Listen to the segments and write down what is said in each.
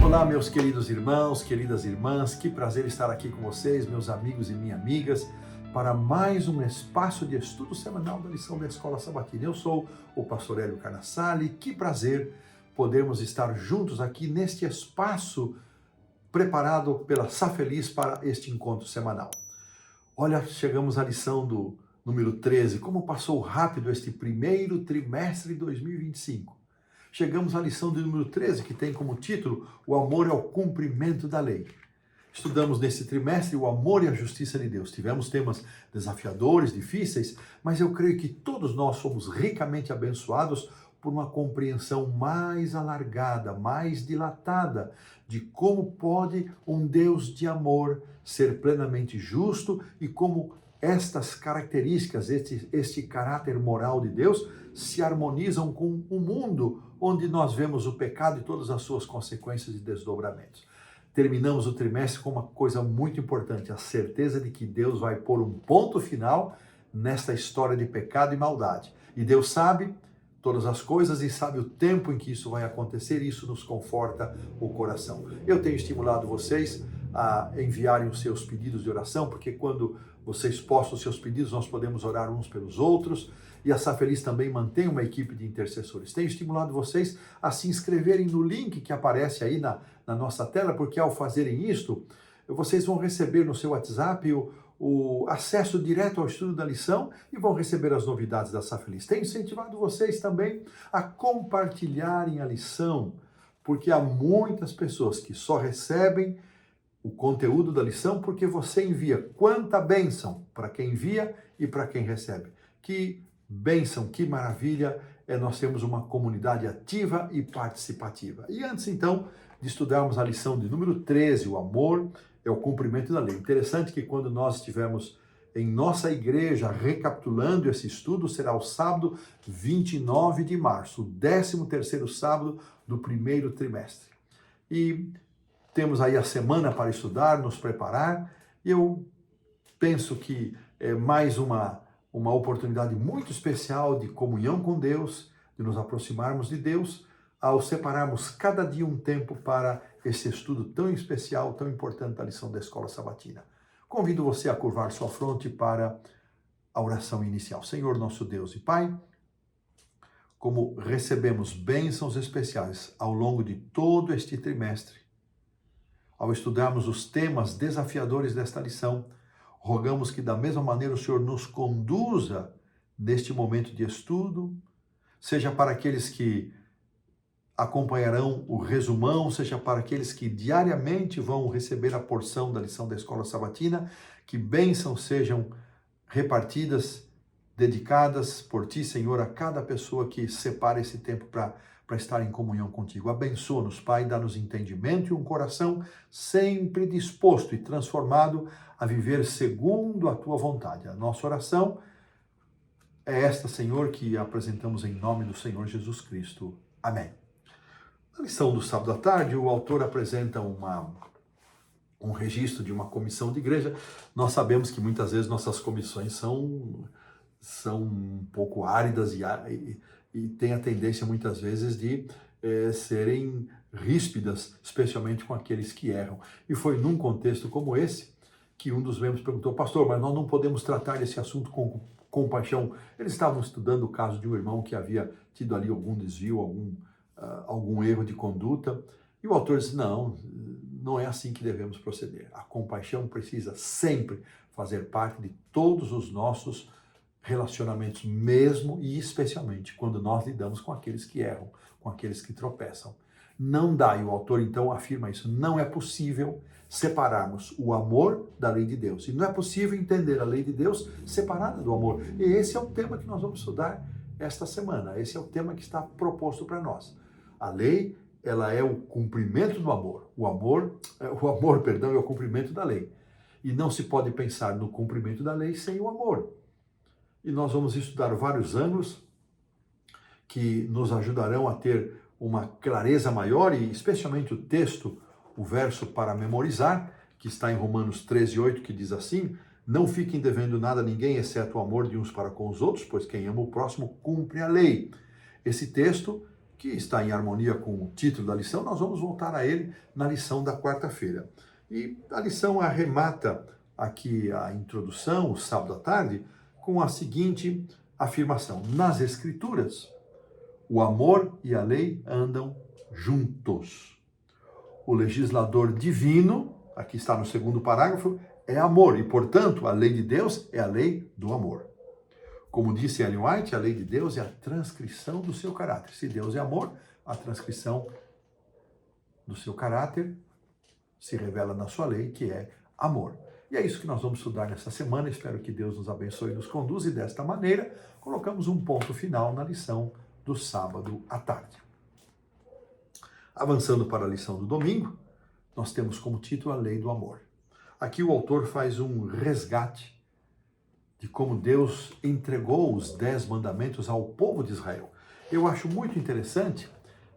Olá, meus queridos irmãos, queridas irmãs, que prazer estar aqui com vocês, meus amigos e minhas amigas, para mais um espaço de estudo semanal da lição da Escola Sabatina. Eu sou o pastor Hélio Carnassali, que prazer podermos estar juntos aqui neste espaço preparado pela Safeliz para este encontro semanal. Olha, chegamos à lição do número 13, como passou rápido este primeiro trimestre de 2025. Chegamos à lição do número 13, que tem como título O amor é o cumprimento da lei. Estudamos nesse trimestre o amor e a justiça de Deus. Tivemos temas desafiadores, difíceis, mas eu creio que todos nós somos ricamente abençoados por uma compreensão mais alargada, mais dilatada de como pode um Deus de amor ser plenamente justo e como estas características, este caráter moral de Deus se harmonizam com um mundo onde nós vemos o pecado e todas as suas consequências e desdobramentos. Terminamos o trimestre com uma coisa muito importante, a certeza de que Deus vai pôr um ponto final nesta história de pecado e maldade. E Deus sabe todas as coisas e sabe o tempo em que isso vai acontecer, e isso nos conforta o coração. Eu tenho estimulado vocês a enviarem os seus pedidos de oração, porque quando vocês postam os seus pedidos, nós podemos orar uns pelos outros, e a Safeliz também mantém uma equipe de intercessores. Tenho estimulado vocês a se inscreverem no link que aparece aí na nossa tela, porque ao fazerem isto, vocês vão receber no seu WhatsApp o acesso direto ao estudo da lição e vão receber as novidades da Safeliz. Tenho incentivado vocês também a compartilharem a lição, porque há muitas pessoas que só recebem o conteúdo da lição porque você envia. Quanta bênção para quem envia e para quem recebe. Que bênção, que maravilha é nós temos uma comunidade ativa e participativa. E antes então de estudarmos a lição de número 13, o amor é o cumprimento da lei. Interessante que quando nós estivermos em nossa igreja recapitulando esse estudo, será o sábado 29 de março, o 13º sábado do primeiro trimestre. E temos aí a semana para estudar, nos preparar, e eu penso que é mais uma oportunidade muito especial de comunhão com Deus, de nos aproximarmos de Deus, ao separarmos cada dia um tempo para esse estudo tão especial, tão importante da lição da Escola Sabatina. Convido você a curvar sua fronte para a oração inicial. Senhor, nosso Deus e Pai, como recebemos bênçãos especiais ao longo de todo este trimestre, ao estudarmos os temas desafiadores desta lição, rogamos que da mesma maneira o Senhor nos conduza neste momento de estudo, seja para aqueles que acompanharão o resumão, seja para aqueles que diariamente vão receber a porção da lição da Escola Sabatina, que bênçãos sejam repartidas, dedicadas por Ti, Senhor, a cada pessoa que separa esse tempo para estar em comunhão contigo. Abençoa-nos, Pai, dá-nos entendimento e um coração sempre disposto e transformado a viver segundo a Tua vontade. A nossa oração é esta, Senhor, que apresentamos em nome do Senhor Jesus Cristo. Amém. Na lição do sábado à tarde, o autor apresenta um registro de uma comissão de igreja. Nós sabemos que muitas vezes nossas comissões são um pouco áridas e têm a tendência muitas vezes de serem ríspidas, especialmente com aqueles que erram. E foi num contexto como esse que um dos membros perguntou: pastor, mas nós não podemos tratar esse assunto com compaixão. Eles estavam estudando o caso de um irmão que havia tido ali algum desvio, algum erro de conduta, e o autor disse: não é assim que devemos proceder. A compaixão precisa sempre fazer parte de todos os nossos relacionamentos, mesmo e especialmente quando nós lidamos com aqueles que erram, com aqueles que tropeçam. Não dá, e o autor então afirma isso, não é possível separarmos o amor da lei de Deus. E não é possível entender a lei de Deus separada do amor. E esse é o tema que nós vamos estudar esta semana. Esse é o tema que está proposto para nós. A lei, ela é o cumprimento do amor. O amor, é o cumprimento da lei. E não se pode pensar no cumprimento da lei sem o amor. E nós vamos estudar vários ângulos que nos ajudarão a ter uma clareza maior e especialmente o texto, o verso para memorizar, que está em Romanos 13:8, que diz assim: não fiquem devendo nada a ninguém, exceto o amor de uns para com os outros, pois quem ama o próximo cumpre a lei. Esse texto que está em harmonia com o título da lição, nós vamos voltar a ele na lição da quarta-feira. E a lição arremata aqui a introdução, o sábado à tarde, com a seguinte afirmação: nas Escrituras, o amor e a lei andam juntos. O legislador divino, aqui está no segundo parágrafo, é amor, e portanto a lei de Deus é a lei do amor. Como disse Ellen White, a lei de Deus é a transcrição do seu caráter. Se Deus é amor, a transcrição do seu caráter se revela na sua lei, que é amor. E é isso que nós vamos estudar nessa semana. Espero que Deus nos abençoe e nos conduza. E desta maneira, colocamos um ponto final na lição do sábado à tarde. Avançando para a lição do domingo, nós temos como título a lei do amor. Aqui o autor faz um resgate de como Deus entregou os 10 mandamentos ao povo de Israel. Eu acho muito interessante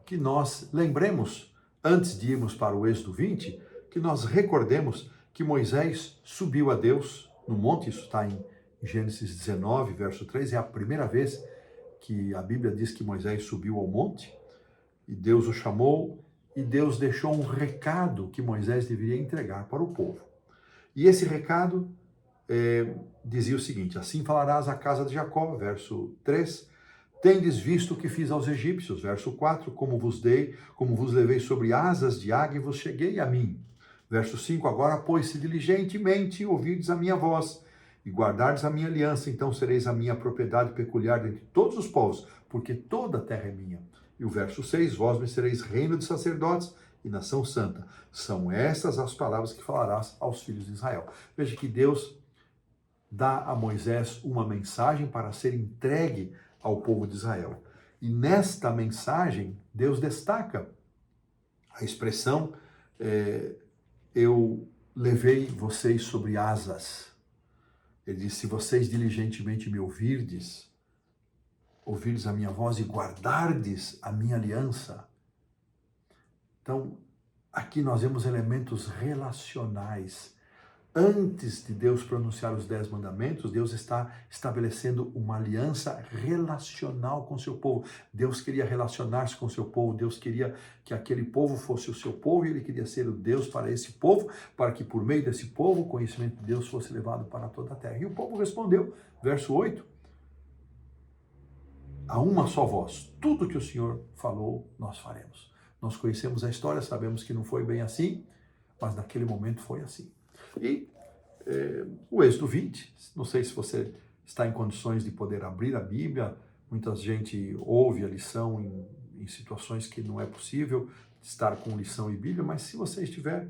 que nós lembremos, antes de irmos para o Êxodo 20, que nós recordemos que Moisés subiu a Deus no monte, isso está em Gênesis 19, verso 3, é a primeira vez que a Bíblia diz que Moisés subiu ao monte, e Deus o chamou, e Deus deixou um recado que Moisés deveria entregar para o povo. E esse recado dizia o seguinte: assim falarás à casa de Jacó, verso 3, tendes visto o que fiz aos egípcios, verso 4, como vos levei sobre asas de águia e vos cheguei a mim. Verso 5, agora, pois, se diligentemente ouvirdes a minha voz e guardardes a minha aliança, então sereis a minha propriedade peculiar dentre todos os povos, porque toda a terra é minha. E o verso 6, vós me sereis reino de sacerdotes e nação santa. São estas as palavras que falarás aos filhos de Israel. Veja que Deus dá a Moisés uma mensagem para ser entregue ao povo de Israel. E nesta mensagem, Deus destaca a expressão eu levei vocês sobre asas. Ele diz: se vocês diligentemente me ouvirdes a minha voz e guardardes a minha aliança. Então, aqui nós vemos elementos relacionais. Antes de Deus pronunciar os 10 mandamentos, Deus está estabelecendo uma aliança relacional com o seu povo. Deus queria relacionar-se com o seu povo, Deus queria que aquele povo fosse o seu povo, e Ele queria ser o Deus para esse povo, para que por meio desse povo o conhecimento de Deus fosse levado para toda a terra. E o povo respondeu, verso 8, a uma só voz: tudo que o Senhor falou, nós faremos. Nós conhecemos a história, sabemos que não foi bem assim, mas naquele momento foi assim. E o Êxodo 20, não sei se você está em condições de poder abrir a Bíblia, muita gente ouve a lição em situações que não é possível estar com lição e Bíblia, mas se você estiver,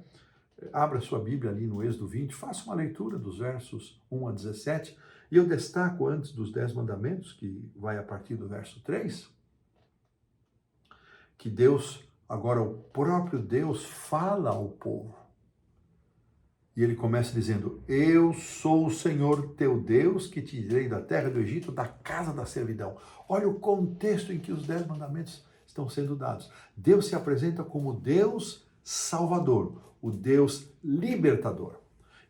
abra sua Bíblia ali no Êxodo 20, faça uma leitura dos versos 1 a 17, e eu destaco antes dos 10 mandamentos, que vai a partir do verso 3, que Deus, agora o próprio Deus fala ao povo. E ele começa dizendo: eu sou o Senhor teu Deus, que te tirei da terra do Egito, da casa da servidão. Olha o contexto em que os 10 mandamentos estão sendo dados. Deus se apresenta como Deus Salvador, o Deus libertador.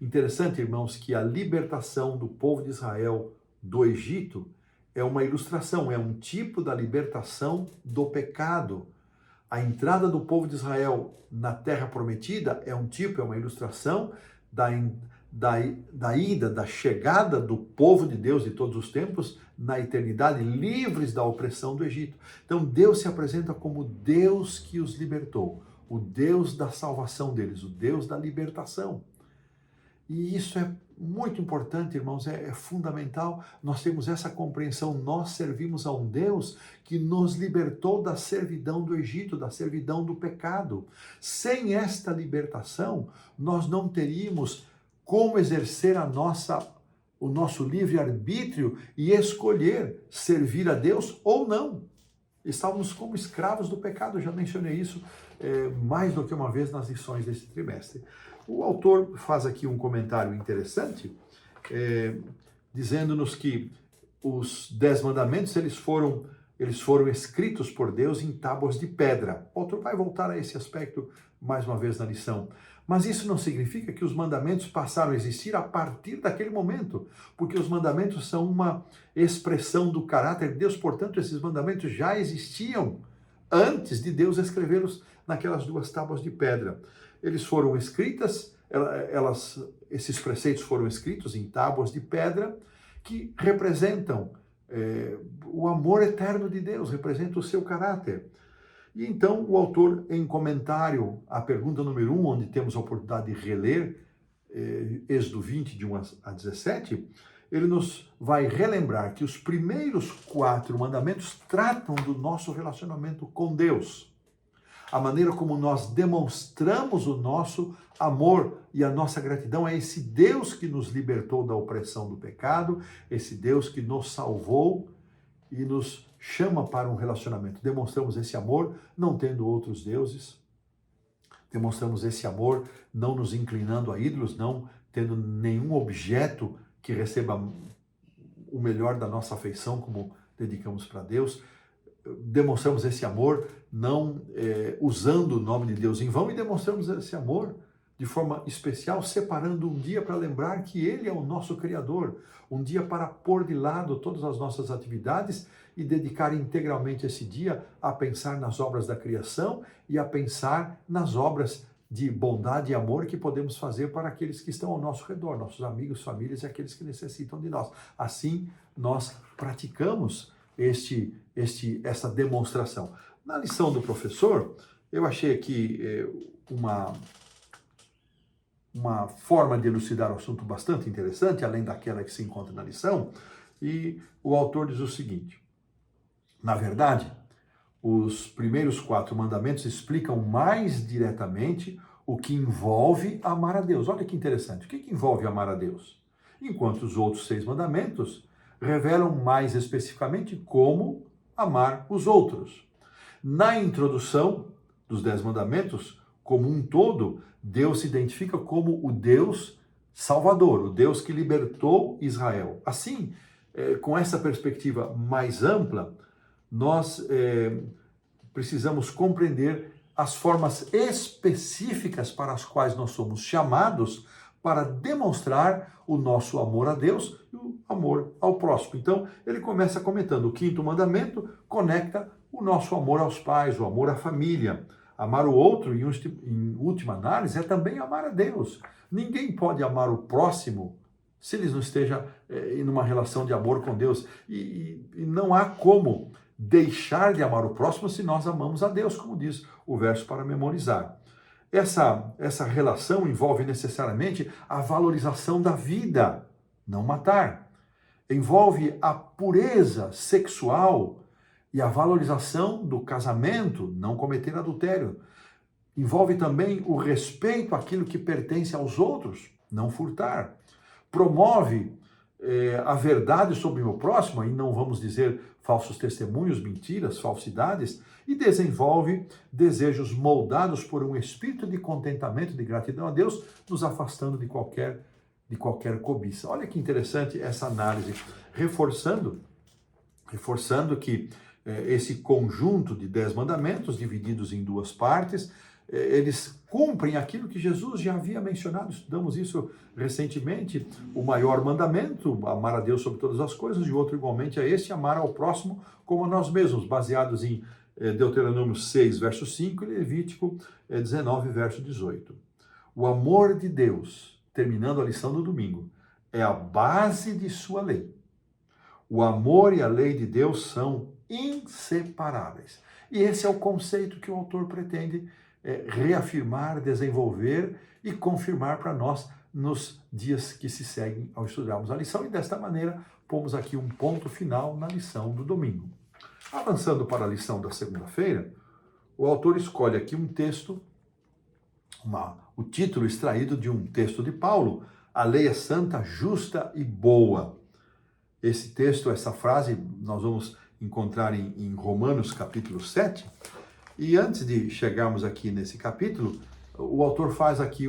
Interessante, irmãos, que a libertação do povo de Israel do Egito é uma ilustração, é um tipo da libertação do pecado. A entrada do povo de Israel na terra prometida é um tipo, é uma ilustração da chegada do povo de Deus de todos os tempos na eternidade, livres da opressão do Egito. Então Deus se apresenta como Deus que os libertou, o Deus da salvação deles, o Deus da libertação. E isso é muito importante, irmãos, é fundamental nós temos essa compreensão. Nós servimos a um Deus que nos libertou da servidão do Egito, da servidão do pecado. Sem esta libertação, nós não teríamos como exercer o nosso livre-arbítrio e escolher servir a Deus ou não. Estávamos como escravos do pecado, já mencionei isso mais do que uma vez nas lições desse trimestre. O autor faz aqui um comentário interessante, dizendo-nos que os 10 mandamentos eles foram escritos por Deus em tábuas de pedra. O autor vai voltar a esse aspecto mais uma vez na lição. Mas isso não significa que os mandamentos passaram a existir a partir daquele momento, porque os mandamentos são uma expressão do caráter de Deus, portanto, esses mandamentos já existiam antes de Deus escrevê-los naquelas 2 tábuas de pedra. Eles foram escritas, esses preceitos foram escritos em tábuas de pedra que representam o amor eterno de Deus, representam o seu caráter. E então o autor, em comentário à pergunta número 1, onde temos a oportunidade de reler Êxodo 20, de 1 a 17, ele nos vai relembrar que os primeiros 4 mandamentos tratam do nosso relacionamento com Deus. A maneira como nós demonstramos o nosso amor e a nossa gratidão a esse Deus que nos libertou da opressão do pecado, esse Deus que nos salvou e nos chama para um relacionamento. Demonstramos esse amor não tendo outros deuses, demonstramos esse amor não nos inclinando a ídolos, não tendo nenhum objeto que receba o melhor da nossa afeição, como dedicamos para Deus. Demonstramos esse amor não usando o nome de Deus em vão, e demonstramos esse amor de forma especial, separando um dia para lembrar que Ele é o nosso Criador, um dia para pôr de lado todas as nossas atividades e dedicar integralmente esse dia a pensar nas obras da criação e a pensar nas obras de bondade e amor que podemos fazer para aqueles que estão ao nosso redor, nossos amigos, famílias e aqueles que necessitam de nós. Assim, nós praticamos essa demonstração. Na lição do professor, eu achei aqui uma forma de elucidar o assunto bastante interessante, além daquela que se encontra na lição, e o autor diz o seguinte: na verdade, os primeiros 4 mandamentos explicam mais diretamente o que envolve amar a Deus. Olha que interessante, o que envolve amar a Deus? Enquanto os outros 6 mandamentos revelam mais especificamente como amar os outros. Na introdução dos 10 mandamentos, como um todo, Deus se identifica como o Deus Salvador, o Deus que libertou Israel. Assim, com essa perspectiva mais ampla, nós precisamos compreender as formas específicas para as quais nós somos chamados para demonstrar o nosso amor a Deus e o amor ao próximo. Então, ele começa comentando: o 5º mandamento conecta o nosso amor aos pais, o amor à família. Amar o outro, em última análise, é também amar a Deus. Ninguém pode amar o próximo se ele não esteja em uma relação de amor com Deus. E não há como deixar de amar o próximo se nós amamos a Deus, como diz o verso para memorizar. Essa relação envolve necessariamente a valorização da vida, não matar. Envolve a pureza sexual e a valorização do casamento, não cometer adultério. Envolve também o respeito àquilo que pertence aos outros, não furtar. Promove a verdade sobre o meu próximo, e não vamos dizer falsos testemunhos, mentiras, falsidades, e desenvolve desejos moldados por um espírito de contentamento, de gratidão a Deus, nos afastando de qualquer cobiça. Olha que interessante essa análise, reforçando que esse conjunto de 10 mandamentos, divididos em 2 partes, eles cumprem aquilo que Jesus já havia mencionado. Estudamos isso recentemente. O maior mandamento, amar a Deus sobre todas as coisas, e outro igualmente a este, amar ao próximo como a nós mesmos, baseados em Deuteronômio 6, verso 5, e Levítico 19, verso 18. O amor de Deus, terminando a lição do domingo, é a base de sua lei. O amor e a lei de Deus são inseparáveis. E esse é o conceito que o autor pretende reafirmar, desenvolver e confirmar para nós nos dias que se seguem ao estudarmos a lição. E desta maneira, pomos aqui um ponto final na lição do domingo. Avançando para a lição da segunda-feira, o autor escolhe aqui um texto, o título extraído de um texto de Paulo: a lei é santa, justa e boa. Esse texto, essa frase, nós vamos encontrar em Romanos capítulo 7. E antes de chegarmos aqui nesse capítulo, o autor faz aqui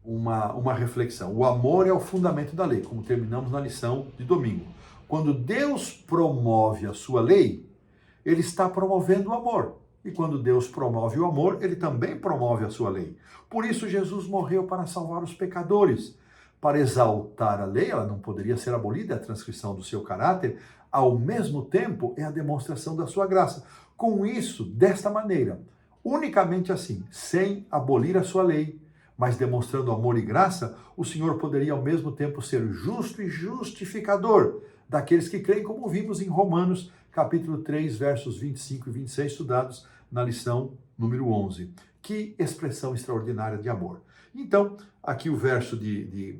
uma reflexão. O amor é o fundamento da lei, como terminamos na lição de domingo. Quando Deus promove a sua lei, ele está promovendo o amor. E quando Deus promove o amor, ele também promove a sua lei. Por isso Jesus morreu para salvar os pecadores. Para exaltar a lei, ela não poderia ser abolida, a transcrição do seu caráter. ao mesmo tempo é a demonstração da sua graça. Com isso, desta maneira, unicamente assim, sem abolir a sua lei, mas demonstrando amor e graça, o Senhor poderia ao mesmo tempo ser justo e justificador daqueles que creem, como vimos em Romanos, capítulo 3, versos 25 e 26, estudados na lição número 11. Que expressão extraordinária de amor. Então, aqui o verso de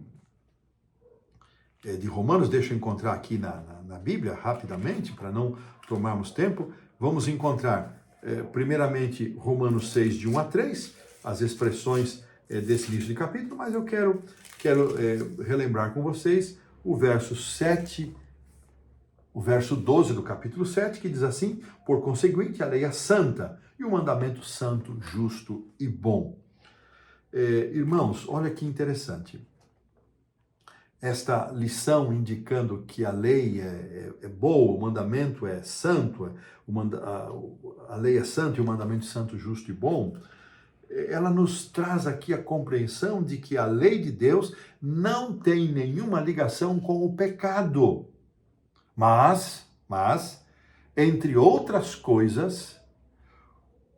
Romanos, deixa eu encontrar aqui na Bíblia, rapidamente, para não tomarmos tempo. Vamos encontrar, primeiramente, Romanos 6, de 1 a 3, as expressões desse início de capítulo, mas eu quero relembrar com vocês o verso 7, o verso 12 do capítulo 7, que diz assim: por conseguinte, a lei é santa, e o mandamento santo, justo e bom. Irmãos, olha que interessante. Esta lição indicando que a lei é boa, o mandamento é santo, a lei é santa e o mandamento santo, justo e bom, ela nos traz aqui a compreensão de que a lei de Deus não tem nenhuma ligação com o pecado. Mas, entre outras coisas,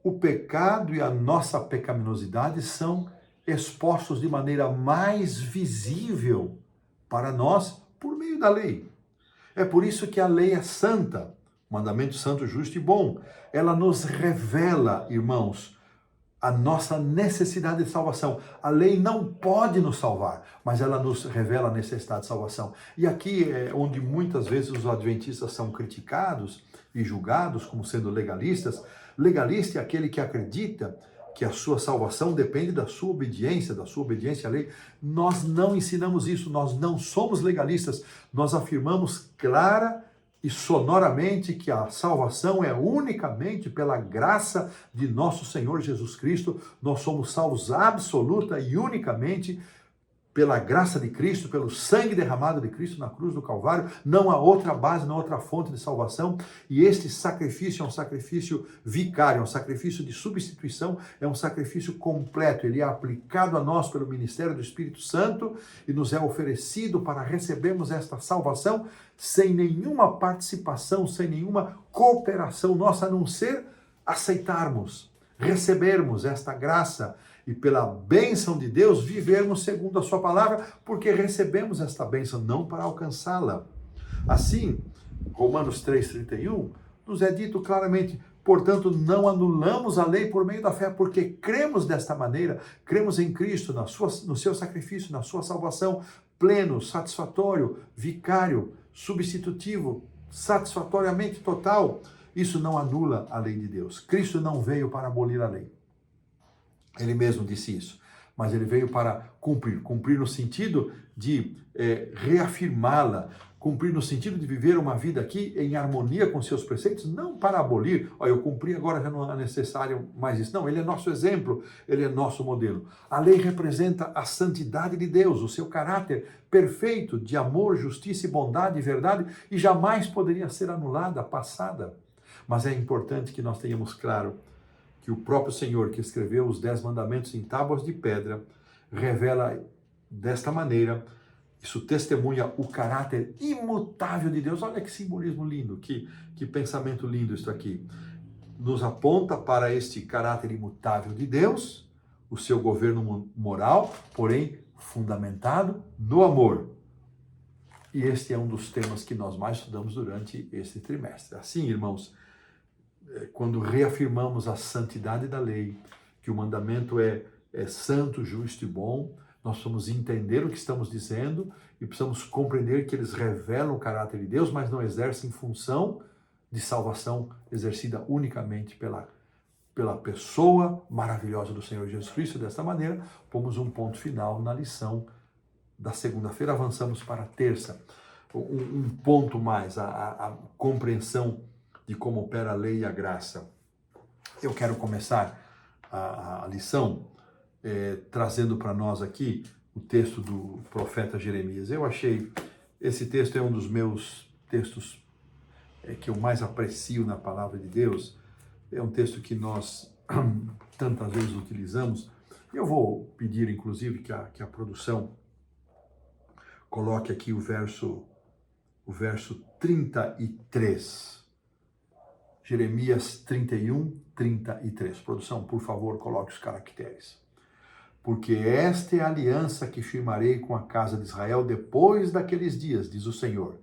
o pecado e a nossa pecaminosidade são expostos de maneira mais visível para nós por meio da lei. É por isso que a lei é santa, mandamento santo, justo e bom. Ela nos revela, irmãos, a nossa necessidade de salvação. A lei não pode nos salvar, mas ela nos revela a necessidade de salvação. E aqui é onde muitas vezes os adventistas são criticados e julgados como sendo legalistas. Legalista é aquele que acredita que a sua salvação depende da sua obediência à lei. Nós não ensinamos isso, nós não somos legalistas. Nós afirmamos clara e sonoramente que a salvação é unicamente pela graça de nosso Senhor Jesus Cristo. Nós somos salvos absoluta e unicamente pela graça de Cristo, pelo sangue derramado de Cristo na cruz do Calvário. Não há outra base, não há outra fonte de salvação. E este sacrifício é um sacrifício vicário, é um sacrifício de substituição, é um sacrifício completo. Ele é aplicado a nós pelo ministério do Espírito Santo e nos é oferecido para recebermos esta salvação sem nenhuma participação, sem nenhuma cooperação nossa, a não ser aceitarmos, recebermos esta graça e pela bênção de Deus vivermos segundo a sua palavra, porque recebemos esta bênção não para alcançá-la. Assim, Romanos 3,31, nos é dito claramente: portanto, não anulamos a lei por meio da fé, porque cremos desta maneira, cremos em Cristo, no seu sacrifício, na sua salvação, pleno, satisfatório, vicário, substitutivo, satisfatoriamente total. Isso não anula a lei de Deus. Cristo não veio para abolir a lei. Ele mesmo disse isso, mas ele veio para cumprir no sentido de reafirmá-la, cumprir no sentido de viver uma vida aqui em harmonia com seus preceitos, não para abolir, eu cumpri, agora já não é necessário mais isso. Não, ele é nosso exemplo, ele é nosso modelo. A lei representa a santidade de Deus, o seu caráter perfeito de amor, justiça e bondade e verdade, e jamais poderia ser anulada, passada. Mas é importante que nós tenhamos claro que o próprio Senhor, que escreveu os 10 mandamentos em tábuas de pedra, revela desta maneira, isso testemunha o caráter imutável de Deus. Olha que simbolismo lindo, que pensamento lindo isso aqui. Nos aponta para este caráter imutável de Deus, o seu governo moral, porém fundamentado no amor. E este é um dos temas que nós mais estudamos durante este trimestre. Assim, irmãos, quando reafirmamos a santidade da lei, que o mandamento é santo, justo e bom, nós precisamos entender o que estamos dizendo e precisamos compreender que eles revelam o caráter de Deus, mas não exercem função de salvação exercida unicamente pela pessoa maravilhosa do Senhor Jesus Cristo. Desta maneira, pomos um ponto final na lição da segunda-feira. Avançamos para a terça. Um ponto mais, a compreensão de como opera a lei e a graça. Eu quero começar a lição trazendo para nós aqui o texto do profeta Jeremias. Eu achei, esse texto é um dos meus textos que eu mais aprecio na palavra de Deus. É um texto que nós tantas vezes utilizamos. Eu vou pedir, inclusive, que a produção coloque aqui o verso o verso 33. Jeremias 31, 33. Produção, por favor, coloque os caracteres. Porque esta é a aliança que firmarei com a casa de Israel depois daqueles dias, diz o Senhor.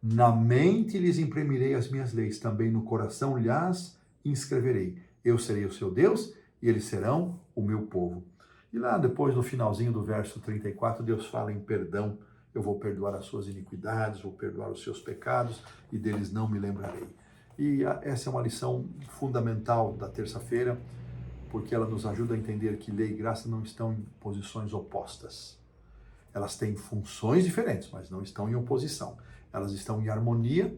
Na mente lhes imprimirei as minhas leis, também no coração lhes inscreverei. Eu serei o seu Deus e eles serão o meu povo. E lá depois, no finalzinho do verso 34, Deus fala em perdão. Eu vou perdoar as suas iniquidades, vou perdoar os seus pecados e deles não me lembrarei. E essa é uma lição fundamental da terça-feira, porque ela nos ajuda a entender que lei e graça não estão em posições opostas. Elas têm funções diferentes, mas não estão em oposição. Elas estão em harmonia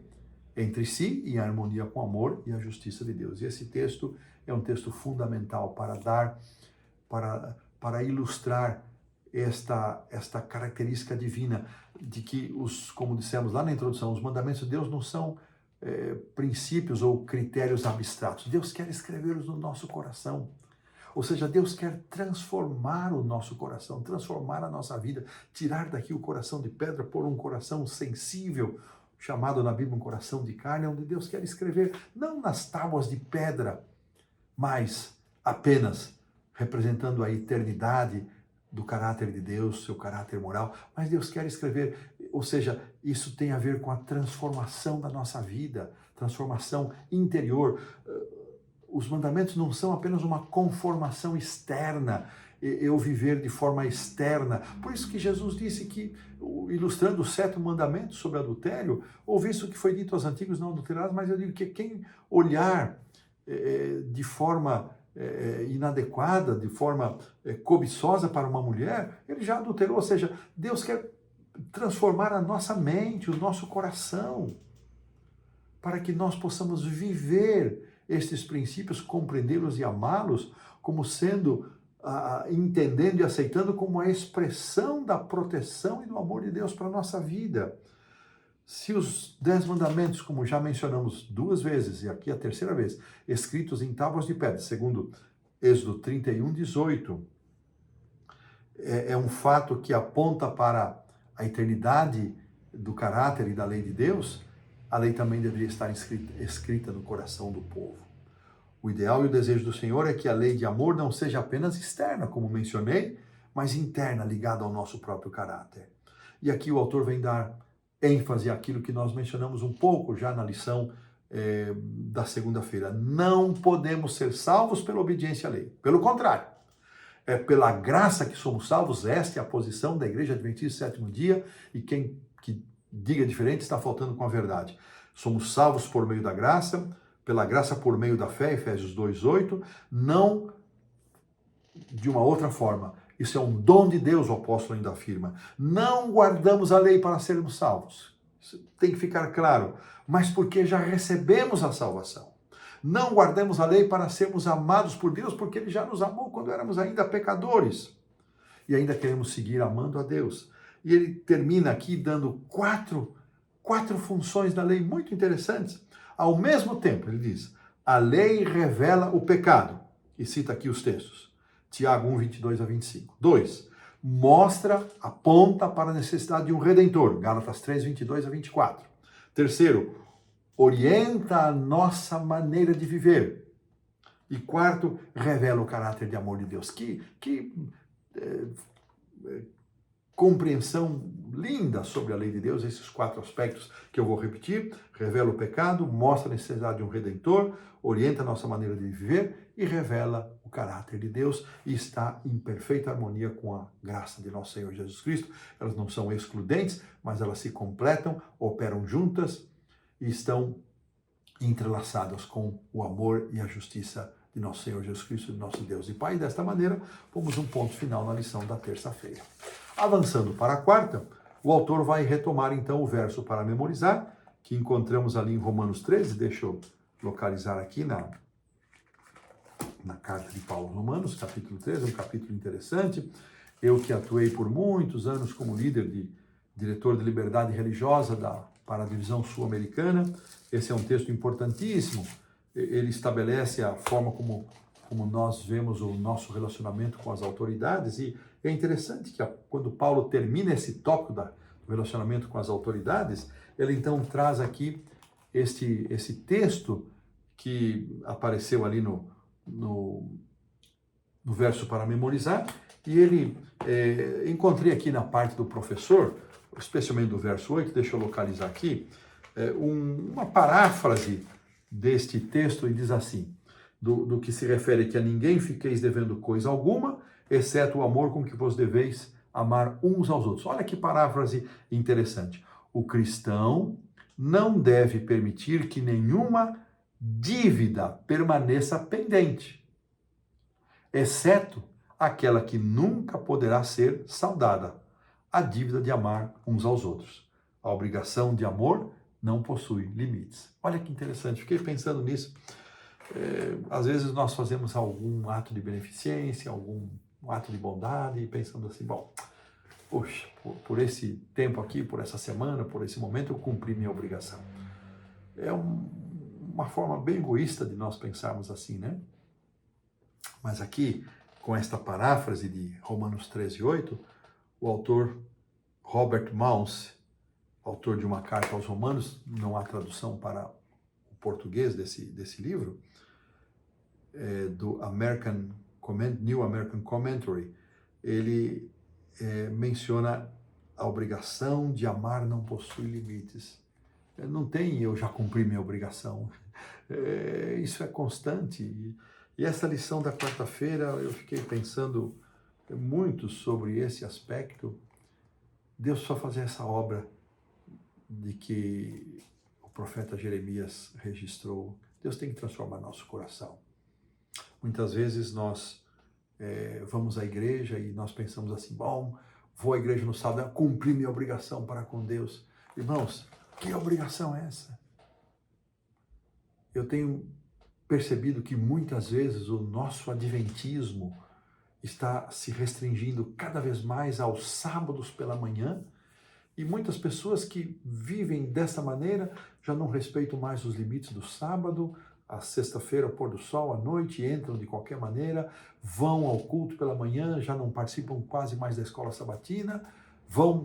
entre si e em harmonia com o amor e a justiça de Deus. E esse texto é um texto fundamental para ilustrar esta característica divina de que, como dissemos lá na introdução, os mandamentos de Deus não são princípios ou critérios abstratos. Deus quer escrevê-los no nosso coração. Ou seja, Deus quer transformar o nosso coração, transformar a nossa vida, tirar daqui o coração de pedra, pôr um coração sensível, chamado na Bíblia um coração de carne, onde Deus quer escrever, não nas tábuas de pedra, mas apenas representando a eternidade do caráter de Deus, seu caráter moral, mas Deus quer escrever, ou seja, isso tem a ver com a transformação da nossa vida, transformação interior. Os mandamentos não são apenas uma conformação externa, eu viver de forma externa. Por isso que Jesus disse que, ilustrando o 7º mandamento sobre adultério, ouvi isso que foi dito aos antigos, não adulterarás, mas eu digo que quem olhar de forma inadequada, de forma cobiçosa para uma mulher, ele já adulterou. Ou seja, Deus quer transformar a nossa mente, o nosso coração, para que nós possamos viver estes princípios, compreendê-los e amá-los como sendo, entendendo e aceitando como a expressão da proteção e do amor de Deus para a nossa vida. Se os 10 mandamentos, como já mencionamos 2 vezes, e aqui a terceira vez, escritos em tábuas de pedra, segundo Êxodo 31, 18, é um fato que aponta para a eternidade do caráter e da lei de Deus, a lei também deveria estar escrita no coração do povo. O ideal e o desejo do Senhor é que a lei de amor não seja apenas externa, como mencionei, mas interna, ligada ao nosso próprio caráter. E aqui o autor vem dar ênfase àquilo que nós mencionamos um pouco já na lição da segunda-feira. Não podemos ser salvos pela obediência à lei. Pelo contrário, é pela graça que somos salvos. Esta é a posição da Igreja Adventista do 7º dia, e quem que diga diferente está faltando com a verdade. Somos salvos por meio da graça, pela graça por meio da fé, Efésios 2:8, não de uma outra forma. Isso é um dom de Deus, o apóstolo ainda afirma. Não guardamos a lei para sermos salvos. Isso tem que ficar claro. Mas porque já recebemos a salvação. Não guardamos a lei para sermos amados por Deus, porque Ele já nos amou quando éramos ainda pecadores. E ainda queremos seguir amando a Deus. E ele termina aqui dando quatro funções da lei muito interessantes. Ao mesmo tempo, ele diz, a lei revela o pecado. E cita aqui os textos. Tiago 1, 22 a 25. 2. Mostra, aponta para a necessidade de um redentor. Gálatas 3, 22 a 24. 3. Orienta a nossa maneira de viver. E 4. Revela o caráter de amor de Deus. Que compreensão linda sobre a lei de Deus, esses 4 aspectos que eu vou repetir. Revela o pecado, mostra a necessidade de um redentor, orienta a nossa maneira de viver e revela o caráter de Deus, e está em perfeita harmonia com a graça de nosso Senhor Jesus Cristo. Elas não são excludentes, mas elas se completam, operam juntas e estão entrelaçadas com o amor e a justiça de nosso Senhor Jesus Cristo, de nosso Deus e Pai. E desta maneira, pomos um ponto final na lição da terça-feira. Avançando para a quarta, o autor vai retomar então o verso para memorizar, que encontramos ali em Romanos 13, deixa eu localizar aqui na carta de Paulo aos Romanos, capítulo 13, é um capítulo interessante. Eu que atuei por muitos anos como diretor de liberdade religiosa para a divisão sul-americana, esse é um texto importantíssimo. Ele estabelece a forma como nós vemos o nosso relacionamento com as autoridades, e é interessante que quando Paulo termina esse tópico do relacionamento com as autoridades, ele então traz aqui esse texto que apareceu ali no verso para memorizar, e ele, encontrei aqui na parte do professor, especialmente do verso 8, deixa eu localizar aqui, uma paráfrase deste texto, e diz assim, do que se refere que a ninguém fiqueis devendo coisa alguma, exceto o amor com que vos deveis amar uns aos outros. Olha que paráfrase interessante. O cristão não deve permitir que nenhuma dívida permaneça pendente, exceto aquela que nunca poderá ser saldada, a dívida de amar uns aos outros. A obrigação de amor não possui limites. Olha que interessante, fiquei pensando nisso. Às vezes nós fazemos algum ato de beneficência, algum ato de bondade, e pensando assim, bom, poxa, por esse tempo aqui, por essa semana, por esse momento, eu cumpri minha obrigação. É uma forma bem egoísta de nós pensarmos assim, né? Mas aqui, com esta paráfrase de Romanos 13:8, o autor Robert Mouse, autor de uma carta aos Romanos, não há tradução para o português desse livro, do New American Commentary, ele menciona a obrigação de amar não possui limites. Não tem eu já cumpri minha obrigação. Isso é constante. E essa lição da quarta-feira, eu fiquei pensando muito sobre esse aspecto. Deus só fazer essa obra de que o profeta Jeremias registrou. Deus tem que transformar nosso coração. Muitas vezes nós vamos à igreja e nós pensamos assim, bom, vou à igreja no sábado, cumpri minha obrigação para com Deus. Irmãos, que obrigação é essa? Eu tenho percebido que muitas vezes o nosso adventismo está se restringindo cada vez mais aos sábados pela manhã, e muitas pessoas que vivem dessa maneira já não respeitam mais os limites do sábado, a sexta-feira, pôr do sol, à noite, entram de qualquer maneira, vão ao culto pela manhã, já não participam quase mais da escola sabatina,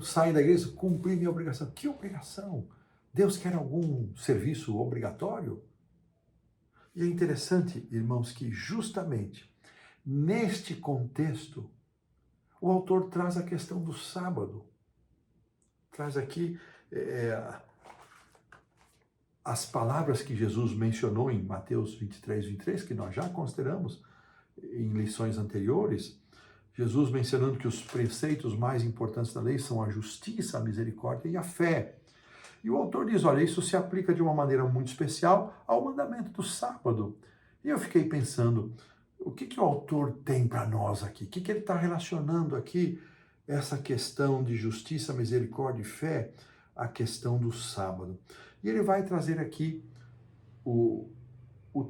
saem da igreja, cumprir minha obrigação. Que obrigação? Deus quer algum serviço obrigatório? E é interessante, irmãos, que justamente neste contexto, o autor traz a questão do sábado. Traz aqui as palavras que Jesus mencionou em Mateus 23, que nós já consideramos em lições anteriores. Jesus mencionando que os preceitos mais importantes da lei são a justiça, a misericórdia e a fé. E o autor diz, olha, isso se aplica de uma maneira muito especial ao mandamento do sábado. E eu fiquei pensando, o que o autor tem para nós aqui? O que ele está relacionando aqui, essa questão de justiça, misericórdia e fé, à questão do sábado? E ele vai trazer aqui o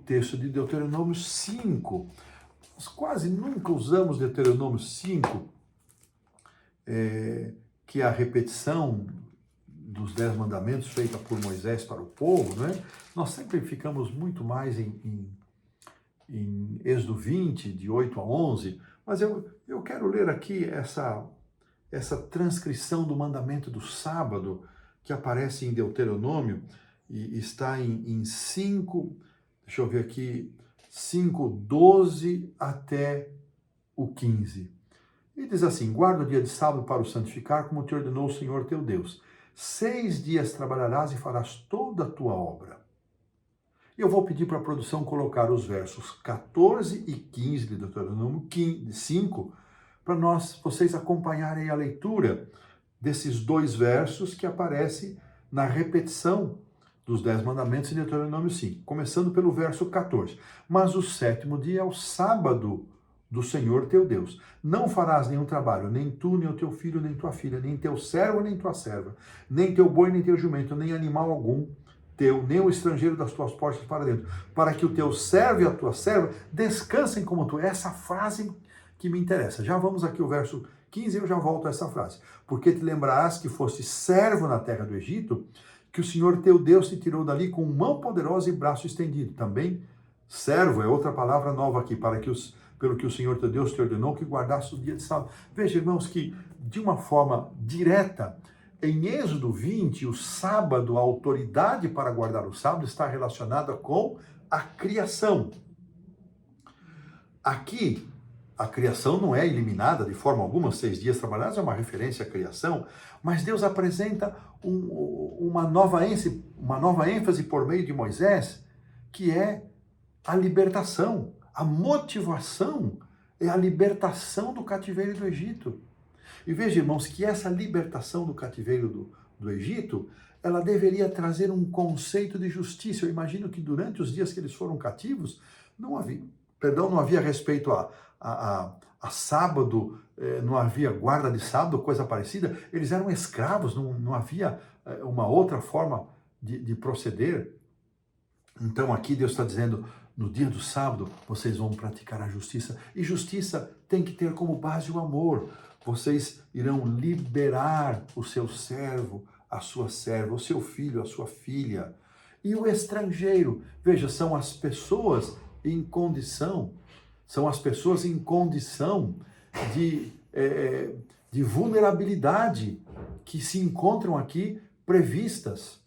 texto de Deuteronômio 5. Nós quase nunca usamos Deuteronômio 5, que é a repetição dos 10 mandamentos feita por Moisés para o povo, não é? Nós sempre ficamos muito mais em Êxodo 20, de 8 a 11, mas eu quero ler aqui essa transcrição do mandamento do sábado, que aparece em Deuteronômio, e está em 5, deixa eu ver aqui, 5:12 até o 15. E diz assim, guarda o dia de sábado para o santificar, como te ordenou o Senhor teu Deus. 6 dias trabalharás e farás toda a tua obra. E eu vou pedir para a produção colocar os versos 14 e 15 de Deuteronômio 5, para vocês acompanharem a leitura desses 2 versos que aparecem na repetição dos 10 mandamentos em Deuteronômio 5, começando pelo verso 14. Mas o 7º dia é o sábado do Senhor teu Deus. Não farás nenhum trabalho, nem tu, nem o teu filho, nem tua filha, nem teu servo, nem tua serva, nem teu boi, nem teu jumento, nem animal algum teu, nem o estrangeiro das tuas portas para dentro, para que o teu servo e a tua serva descansem como tu. Essa frase que me interessa. Já vamos aqui ao verso 15, eu já volto a essa frase. Porque te lembrarás que foste servo na terra do Egito, que o Senhor teu Deus te tirou dali com mão poderosa e braço estendido. Também, servo é outra palavra nova aqui, pelo que o Senhor teu Deus te ordenou que guardasse o dia de sábado. Veja, irmãos, que de uma forma direta, em Êxodo 20, o sábado, a autoridade para guardar o sábado está relacionada com a criação. Aqui, a criação não é eliminada de forma alguma, os 6 dias trabalhados é uma referência à criação, mas Deus apresenta uma nova ênfase por meio de Moisés, que é a libertação. A motivação é a libertação do cativeiro do Egito. E veja, irmãos, que essa libertação do cativeiro do Egito, ela deveria trazer um conceito de justiça. Eu imagino que durante os dias que eles foram cativos, não havia respeito a sábado, não havia guarda de sábado, coisa parecida. Eles eram escravos, não havia uma outra forma de proceder. Então aqui Deus está dizendo, no dia do sábado, vocês vão praticar a justiça. E justiça tem que ter como base o amor. Vocês irão liberar o seu servo, a sua serva, o seu filho, a sua filha. E o estrangeiro, veja, são as pessoas em condição de vulnerabilidade que se encontram aqui previstas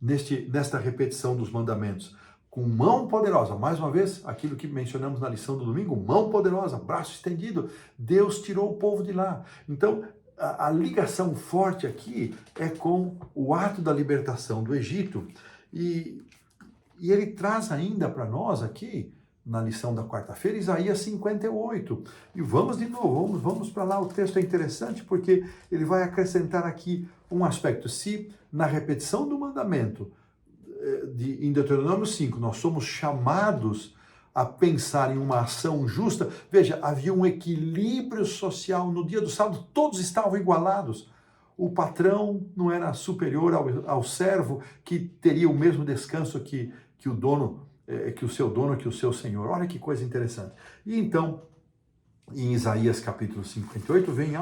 nesta repetição dos mandamentos. Com mão poderosa, mais uma vez, aquilo que mencionamos na lição do domingo, mão poderosa, braço estendido, Deus tirou o povo de lá. Então, a ligação forte aqui é com o ato da libertação do Egito. E ele traz ainda para nós aqui, na lição da quarta-feira, Isaías 58. E vamos de novo, vamos para lá, o texto é interessante porque ele vai acrescentar aqui um aspecto. Se na repetição do mandamento, em Deuteronômio 5, nós somos chamados a pensar em uma ação justa, veja, havia um equilíbrio social no dia do sábado, todos estavam igualados. O patrão não era superior ao servo, que teria o mesmo descanso que o dono, que o seu dono, que o seu senhor. Olha que coisa interessante. E então, em Isaías capítulo 58, vem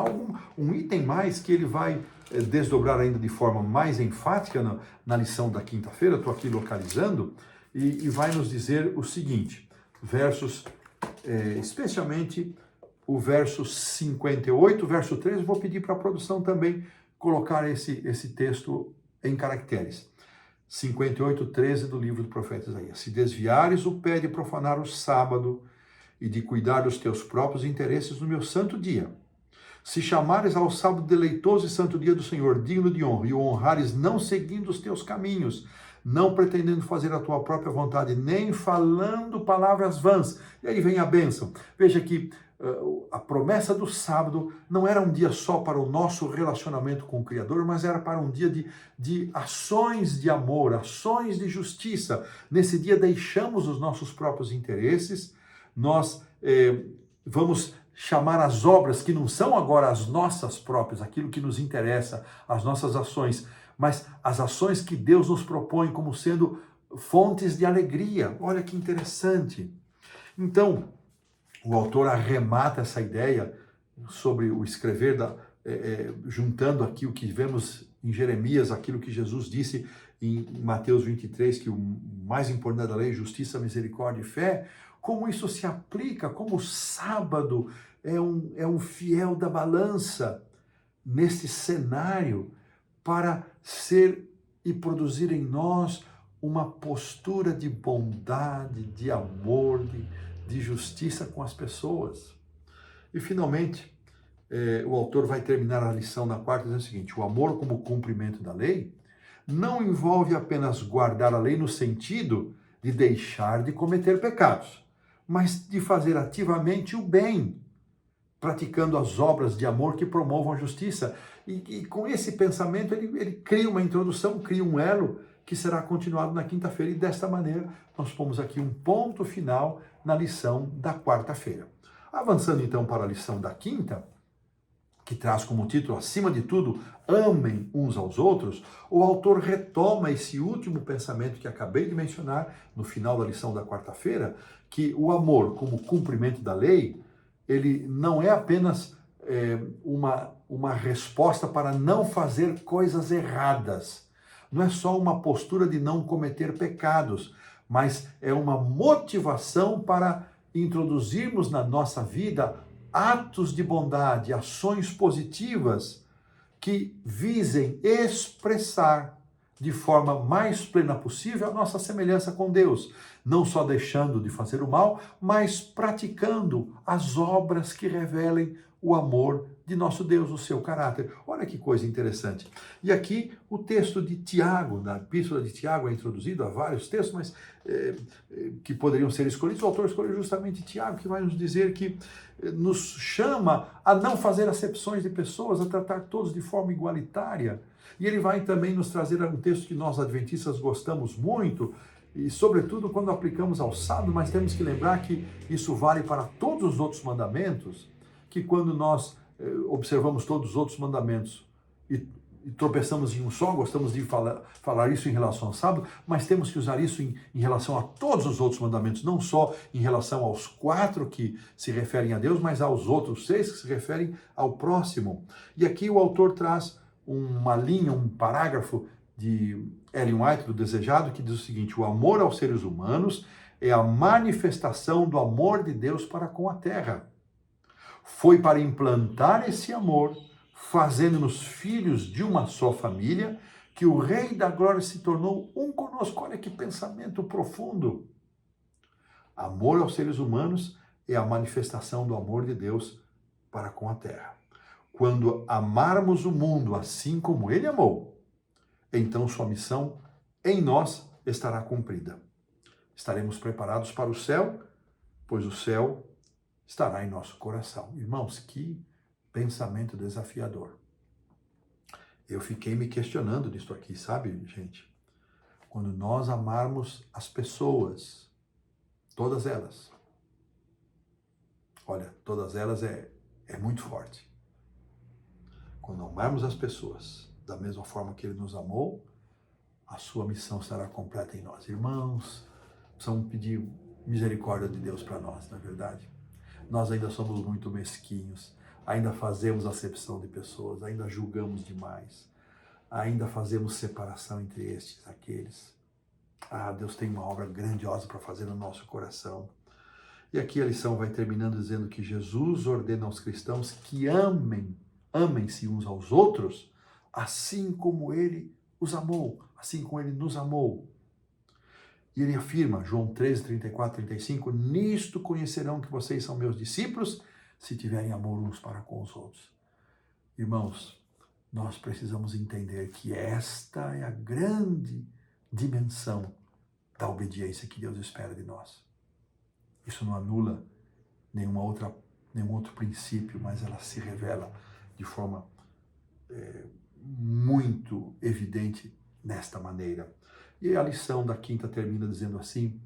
um item mais que ele vai desdobrar ainda de forma mais enfática na lição da quinta-feira, estou aqui localizando, e vai nos dizer o seguinte, versos, especialmente o verso 58, verso 13, vou pedir para a produção também colocar esse texto em caracteres. 58, 13 do livro do profeta Isaías. Se desviares o pé de profanar o sábado e de cuidar dos teus próprios interesses no meu santo dia, se chamares ao sábado deleitoso e santo dia do Senhor, digno de honra, e o honrares não seguindo os teus caminhos, não pretendendo fazer a tua própria vontade, nem falando palavras vãs. E aí vem a bênção. Veja que a promessa do sábado não era um dia só para o nosso relacionamento com o Criador, mas era para um dia de ações de amor, ações de justiça. Nesse dia deixamos os nossos próprios interesses, nós vamos chamar as obras que não são agora as nossas próprias, aquilo que nos interessa, as nossas ações, mas as ações que Deus nos propõe como sendo fontes de alegria. Olha que interessante. Então, o autor arremata essa ideia sobre o escrever, juntando aqui o que vemos em Jeremias, aquilo que Jesus disse em Mateus 23, que o mais importante da lei é justiça, misericórdia e fé, como isso se aplica, como o sábado é um fiel da balança nesse cenário para ser e produzir em nós uma postura de bondade, de amor, de justiça com as pessoas. E finalmente, o autor vai terminar a lição na quarta dizendo o seguinte: o amor como cumprimento da lei não envolve apenas guardar a lei no sentido de deixar de cometer pecados, mas de fazer ativamente o bem, praticando as obras de amor que promovam a justiça. E com esse pensamento ele cria uma introdução, cria um elo que será continuado na quinta-feira, e desta maneira nós pomos aqui um ponto final na lição da quarta-feira. Avançando então para a lição da quinta, que traz como título, acima de tudo, amem uns aos outros, o autor retoma esse último pensamento que acabei de mencionar no final da lição da quarta-feira, que o amor como cumprimento da lei, ele não é apenas uma resposta para não fazer coisas erradas, não é só uma postura de não cometer pecados, mas é uma motivação para introduzirmos na nossa vida atos de bondade, ações positivas que visem expressar de forma mais plena possível a nossa semelhança com Deus, não só deixando de fazer o mal, mas praticando as obras que revelem o amor de nosso Deus, o seu caráter. Olha que coisa interessante. E aqui o texto de Tiago, da Epístola de Tiago é introduzido, há vários textos, mas que poderiam ser escolhidos. O autor escolheu justamente Tiago, que vai nos dizer que nos chama a não fazer acepções de pessoas, a tratar todos de forma igualitária. E ele vai também nos trazer um texto que nós adventistas gostamos muito, e sobretudo quando aplicamos ao sábado, mas temos que lembrar que isso vale para todos os outros mandamentos, que quando nós observamos todos os outros mandamentos e tropeçamos em um só, gostamos de falar isso em relação ao sábado, mas temos que usar isso em relação a todos os outros mandamentos, não só em relação aos 4 que se referem a Deus, mas aos outros 6 que se referem ao próximo. E aqui o autor traz uma linha, um parágrafo de Ellen White, do Desejado, que diz o seguinte: o amor aos seres humanos é a manifestação do amor de Deus para com a terra. Foi para implantar esse amor, fazendo-nos filhos de uma só família, que o Rei da Glória se tornou um conosco. Olha que pensamento profundo. Amor aos seres humanos é a manifestação do amor de Deus para com a terra. Quando amarmos o mundo assim como ele amou, então sua missão em nós estará cumprida. Estaremos preparados para o céu, pois o céu estará em nosso coração. Irmãos, que pensamento desafiador. Eu fiquei me questionando disso aqui, sabe, gente? Quando nós amarmos as pessoas, todas elas, olha, todas elas é muito forte. Quando amarmos as pessoas da mesma forma que ele nos amou, a sua missão será completa em nós. Irmãos, precisamos pedir misericórdia de Deus para nós, não é verdade? Nós ainda somos muito mesquinhos, ainda fazemos acepção de pessoas, ainda julgamos demais, ainda fazemos separação entre estes e aqueles. Deus tem uma obra grandiosa para fazer no nosso coração. E aqui a lição vai terminando dizendo que Jesus ordena aos cristãos que amem-se uns aos outros, assim como ele os amou, assim como ele nos amou. E ele afirma, João 13, 34, 35, nisto conhecerão que vocês são meus discípulos, se tiverem amor uns para com os outros. Irmãos, nós precisamos entender que esta é a grande dimensão da obediência que Deus espera de nós. Isso não anula nenhum outro princípio, mas ela se revela de forma muito evidente nesta maneira. E a lição da quinta termina dizendo assim: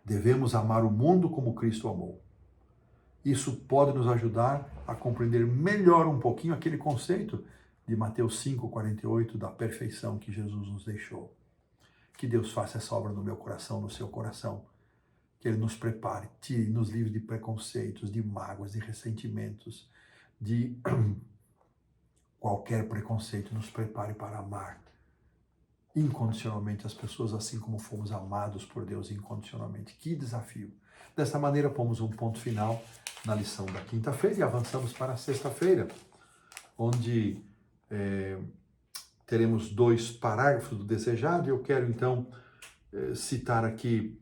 devemos amar o mundo como Cristo amou. Isso pode nos ajudar a compreender melhor um pouquinho aquele conceito de Mateus 5:48 da perfeição que Jesus nos deixou. Que Deus faça essa obra no meu coração, no seu coração. Que Ele nos prepare, tire, nos livre de preconceitos, de mágoas, de ressentimentos, de qualquer preconceito. Nos prepare para amar incondicionalmente as pessoas, assim como fomos amados por Deus incondicionalmente. Que desafio! Dessa maneira, pomos um ponto final na lição da quinta-feira e avançamos para a sexta-feira, onde teremos 2 parágrafos do Desejado. Eu quero, então, citar aqui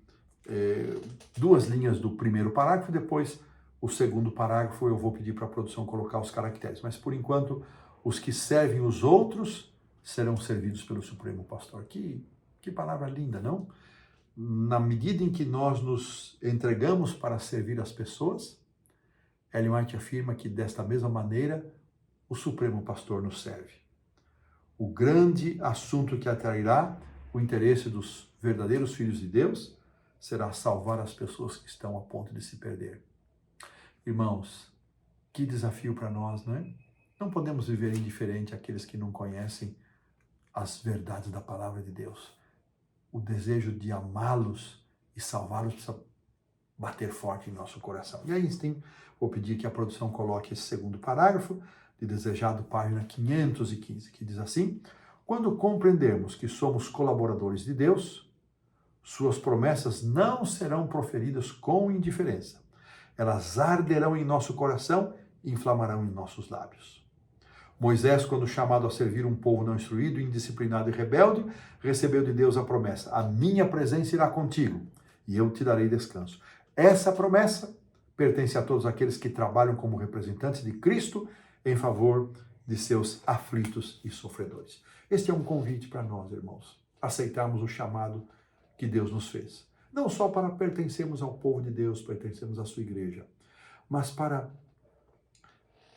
2 linhas do primeiro parágrafo, depois o segundo parágrafo eu vou pedir para a produção colocar os caracteres. Mas, por enquanto, os que servem os outros serão servidos pelo Supremo Pastor. Que palavra linda, não? Na medida em que nós nos entregamos para servir as pessoas, Ellen White afirma que desta mesma maneira o Supremo Pastor nos serve. O grande assunto que atrairá o interesse dos verdadeiros filhos de Deus será salvar as pessoas que estão a ponto de se perder. Irmãos, que desafio para nós, não é? Não podemos viver indiferente àqueles que não conhecem as verdades da palavra de Deus. O desejo de amá-los e salvá-los precisa bater forte em nosso coração. E aí, sim, vou pedir que a produção coloque esse segundo parágrafo, de Desejado, página 515, que diz assim: quando compreendermos que somos colaboradores de Deus, suas promessas não serão proferidas com indiferença. Elas arderão em nosso coração e inflamarão em nossos lábios. Moisés, quando chamado a servir um povo não instruído, indisciplinado e rebelde, recebeu de Deus a promessa: a minha presença irá contigo e eu te darei descanso. Essa promessa pertence a todos aqueles que trabalham como representantes de Cristo em favor de seus aflitos e sofredores. Este é um convite para nós, irmãos, aceitarmos o chamado que Deus nos fez. Não só para pertencermos ao povo de Deus, pertencermos à sua igreja, mas para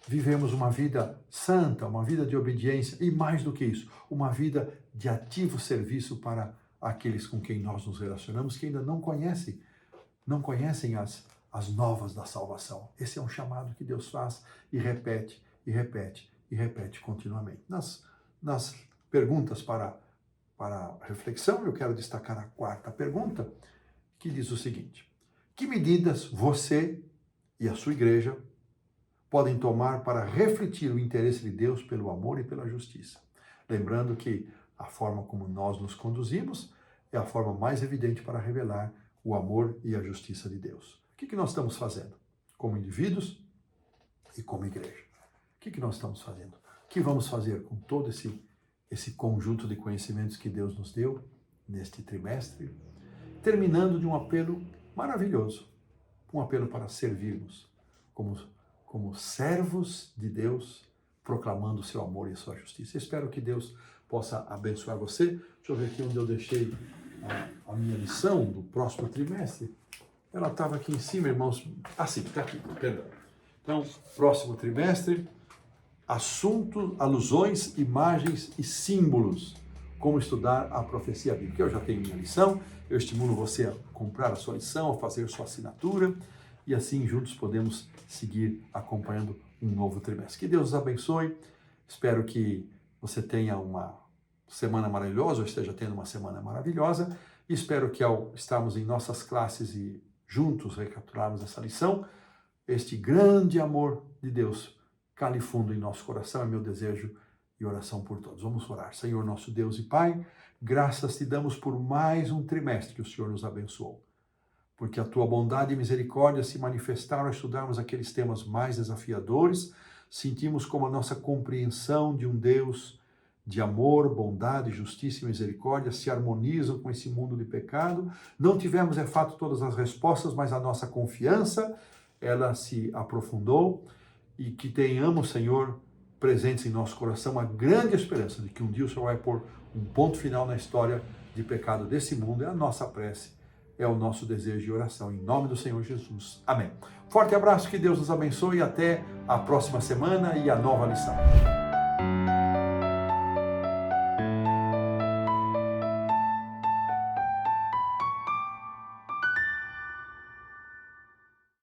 vivemos uma vida santa, uma vida de obediência e, mais do que isso, uma vida de ativo serviço para aqueles com quem nós nos relacionamos, que ainda não conhecem as novas da salvação. Esse é um chamado que Deus faz e repete, e repete, e repete continuamente. Nas perguntas para reflexão, eu quero destacar a quarta pergunta, que diz o seguinte: que medidas você e a sua igreja podem tomar para refletir o interesse de Deus pelo amor e pela justiça? Lembrando que a forma como nós nos conduzimos é a forma mais evidente para revelar o amor e a justiça de Deus. O que nós estamos fazendo como indivíduos e como igreja? O que nós estamos fazendo? O que vamos fazer com todo esse conjunto de conhecimentos que Deus nos deu neste trimestre? Terminando de um apelo maravilhoso, um apelo para servirmos como servos de Deus, proclamando o seu amor e a sua justiça. Espero que Deus possa abençoar você. Deixa eu ver aqui onde eu deixei a minha lição do próximo trimestre. Ela estava aqui em cima, irmãos. Ah, sim, está aqui, perdão. Então, próximo trimestre, assuntos, alusões, imagens e símbolos. Como estudar a profecia bíblica. Eu já tenho minha lição, eu estimulo você a comprar a sua lição, a fazer sua assinatura, e assim juntos podemos seguir acompanhando um novo trimestre. Que Deus os abençoe. Espero que você tenha uma semana maravilhosa, ou esteja tendo uma semana maravilhosa, e espero que ao estarmos em nossas classes e juntos recapitularmos essa lição, este grande amor de Deus cale fundo em nosso coração. É meu desejo e oração por todos. Vamos orar. Senhor, nosso Deus e Pai, graças te damos por mais um trimestre que o Senhor nos abençoou, porque a tua bondade e misericórdia se manifestaram ao estudarmos aqueles temas mais desafiadores. Sentimos como a nossa compreensão de um Deus de amor, bondade, justiça e misericórdia se harmonizam com esse mundo de pecado. Não tivemos, é fato, todas as respostas, mas a nossa confiança, ela se aprofundou, e que tenhamos, Senhor, presentes em nosso coração a grande esperança de que um dia o Senhor vai pôr um ponto final na história de pecado desse mundo. É a nossa prece, é o nosso desejo e oração. Em nome do Senhor Jesus. Amém. Forte abraço, que Deus nos abençoe e até a próxima semana e a nova lição.